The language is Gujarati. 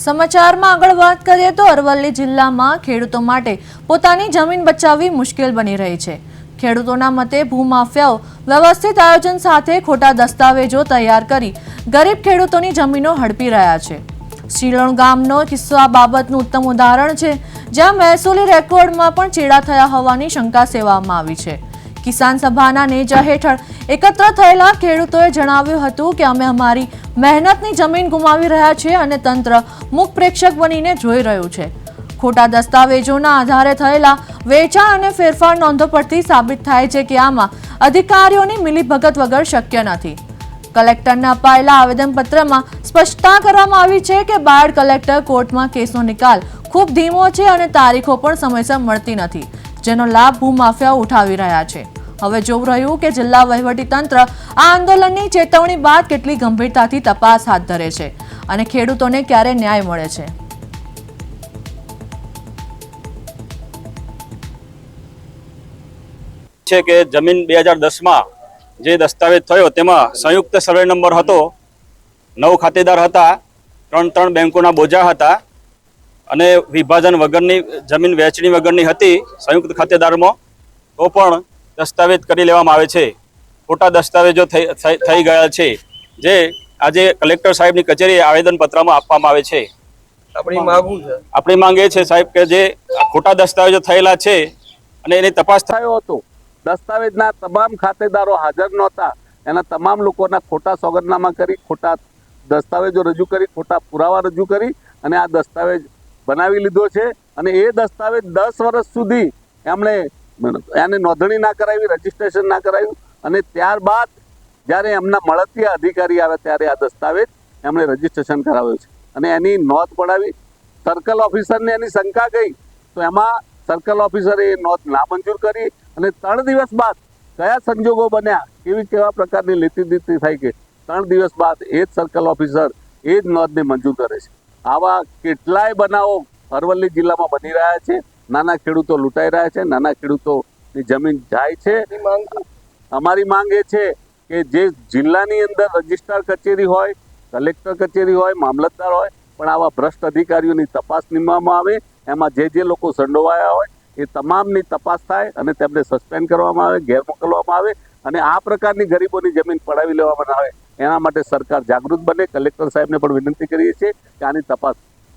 સમાચારમાં આગળ વાત કરીએ તો અરવલ્લી જિલ્લામાં ખેડૂતો માટે પોતાની જમીન બચાવવી મુશ્કેલ બની રહી છે। ખેડૂતોના મતે ભૂમાફિયાઓ વ્યવસ્થિત આયોજન સાથે ખોટા દસ્તાવેજો તૈયાર કરી ગરીબ ખેડૂતોની જમીનો હડપી રહ્યા છે। શિલોણ ગામનો કિસ્સો આ બાબતનું ઉત્તમ ઉદાહરણ છે, જ્યાં મહેસૂલી રેકોર્ડમાં પણ ચેડા થયા હોવાની શંકા સેવવામાં આવી છે। કિસાન સભાના નેજા હેઠળ એકત્ર થયેલા ખેડૂતોએ જણાવ્યું હતું કે અમે અમારી મહેનતની જમીન ગુમાવી રહ્યા છીએ અને તંત્ર મૂક પ્રેક્ષક બનીને જોઈ રહ્યું છે। ખોટા દસ્તાવેજોના આધારે થયેલા વેચાણ અને ફેરફાર નોંધો પરથી સાબિત થાય છે કે આમાં અધિકારીઓની મિલીભગત વગર શક્ય નથી। કલેક્ટરને અપાયેલા આવેદનપત્રમાં સ્પષ્ટતા કરવામાં આવી છે કે બાયડ કલેક્ટર કોર્ટમાં કેસનો નિકાલ ખૂબ ધીમો છે અને તારીખો પણ સમયસર મળતી નથી, જેનો લાભ ભૂમાફિયાઓ ઉઠાવી રહ્યા છે। હવે જોવું રહ્યું કે જિલ્લા વહીવટીતંત્ર આ આંદોલનની ચેતવણી બાદ કેટલી ગંભીરતાથી તપાસ હાથ ધરે છે અને ખેડૂતોને ક્યારે ન્યાય મળે છે। છે કે જમીન 2010માં જે દસ્તાવેજ થયો તેમાં સંયુક્ત સર્વે નંબર હતો, 9 ખાતેદાર હતા, 3 બેંકોના બોજા હતા અને વિભાજન વગરની જમીન વહેંચણી વગરની હતી સંયુક્ત ખાતેદારમાં, તો પણ દસ્તાવેજ કરી લેવામાં આવે છે। ખોટા દસ્તાવેજો થઈ ગયા છે, જે આજે કલેક્ટર સાહેબની કચેરીએ આવેદનપત્રમાં આપવામાં આવે છે। આપણી માંગ એ છે સાહેબ કે જે ખોટા દસ્તાવેજો થયેલા છે અને એની તપાસ થયો હતો। દસ્તાવેજના તમામ ખાતેદારો હાજર નહોતા, એના તમામ લોકોના ખોટા સોગંદનામા કરી, ખોટા દસ્તાવેજો રજૂ કરી, ખોટા પુરાવા રજૂ કરી અને આ દસ્તાવેજ બનાવી લીધો છે। અને એ દસ્તાવેજ 10 વર્ષ સુધી એમણે એને નોંધણી ના કરાવી, રજીસ્ટ્રેશન ના કરાવ્યું અને ત્યારબાદ જ્યારે એમના મળતિયા અધિકારી આવે ત્યારે આ દસ્તાવેજ એમણે રજીસ્ટ્રેશન કરાવ્યું છે અને એની નોંધ પડાવી। સર્કલ ઓફિસરને એની શંકા ગઈ તો એમાં સર્કલ ઓફિસરે એ નોંધ નામંજૂર કરી અને 3 દિવસ બાદ કયા સંજોગો બન્યા, કેવા પ્રકારની લીતીદીતી થઈ કે 3 દિવસ બાદ એ જ સર્કલ ઓફિસર એ જ નોંધને મંજૂર કરે છે। આવા કેટલાય બનાવો અરવલ્લી જિલ્લામાં બની રહ્યા છે। નાના ખેડૂતો લૂંટાઈ રહ્યા છે, નાના ખેડૂતોની જમીન જાય છે। અમારી માંગ એ છે કે જે જિલ્લાની અંદર રજિસ્ટ્રાર કચેરી હોય, કલેક્ટર કચેરી હોય, મામલતદાર હોય, પણ આવા ભ્રષ્ટ અધિકારીઓની તપાસ નિમવામાં આવે। એમાં જે લોકો સંડોવાયા હોય એ તમામની તપાસ થાય અને તેમને સસ્પેન્ડ કરવામાં આવે, ઘેર મોકલવામાં આવે અને આ પ્રકારની ગરીબોની જમીન પડાવી લેવામાં આવે। એના માટે સરકાર જાગૃત બને। કલેક્ટર સાહેબને પણ વિનંતી કરીએ છીએ કે આની તપાસ